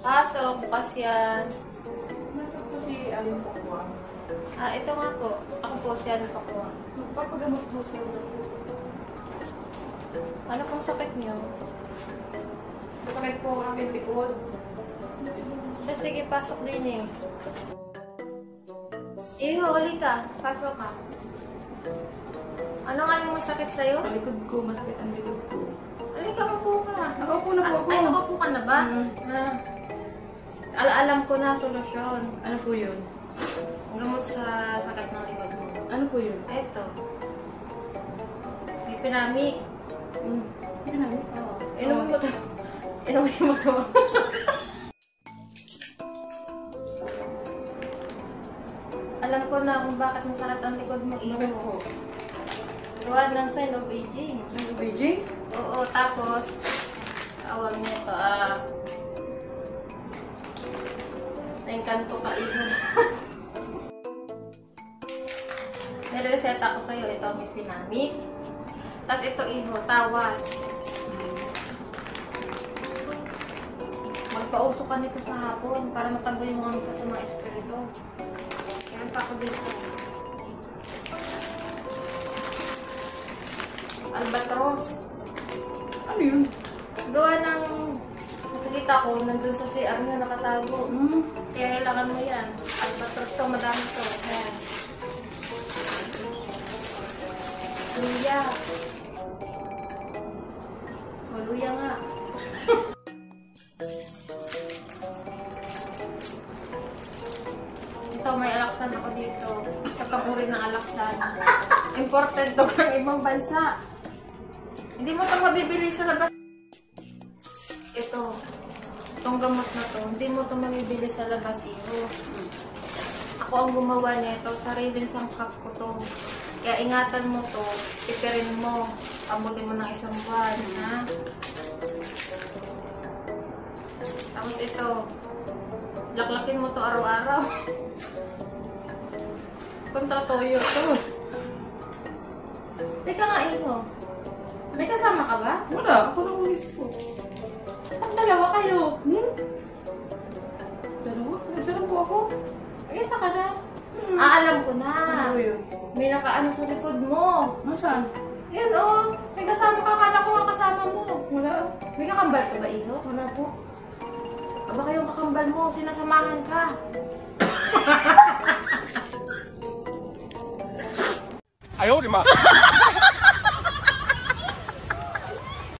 Pasok, bukas yan. Nasa po si Alin Pakwa. Ito nga po. Ako po si Alin Pakwa. Magpapagamot mo sa Ano pong sakit niyo? masakit po ang aking likod. Sige, pasok din eh. Iho, uli ka. Pasok ka. Ano nga yung masakit sa'yo? Ang likod ko, masakit ang likod ko. Halika, mapo ka. Nakaupo na po ako. Ay, nakapo ka na ba? Alam ko na solusyon. Ano po yun? Gamot sa sakit ng likod mo. Ano po yun? Eto. May pinami. Pinami? Oo. Inumin mo to. Inumin mo to. Alam ko na kung bakit masakit ang likod mo. Bakit po? Gawa ng sign of aging. Sign of aging? Oo, tapos awag nito, nainkanto ka iho. Nireset ako sa'yo. Ito, may finami. Tapos ito, iho, tawas. Magpausok ka nito sa hapon para matago yung mga sa mga espiritu. Meron pa ako dito. Albatros. Ano yun? Gawa ng salita ko, nandun sa CR nyo nakatago. Kaya kailangan mo yan. Albatros to, madami to. Ayan. Luya. O, luya nga. Ito, may alaksan ako dito. Sa pang-uri ng alaksan. Important to ng ibang bansa. Hindi mo ito mabibili sa labas. Ito. Itong gamot na to. Hindi mo ito mabibili sa labas ito. Ako ang gumawa nito. Sariling sangkap ko to. Kaya ingatan mo to. Pipirin mo. Abutin mo ng 1 buwan. Ha? Tapos ito. Laklakin mo to araw-araw. Kontra toyo to. Teka nga, Iho. May kasama ka ba? Wala. Ako lang ulis po. Ang dalawa kayo. Dalawa? Isa lang po ako. Isa ka na. Alam ko na. Ano yun? May nakaano sa likod mo. Nasaan? Yan oh. May kasama ka. Akala ko nga kasama mo. Wala. May kakambal ka ba, Iho? Wala po. Aba kayong kakambal mo. Sinasamahan ka. Ayaw, di ma.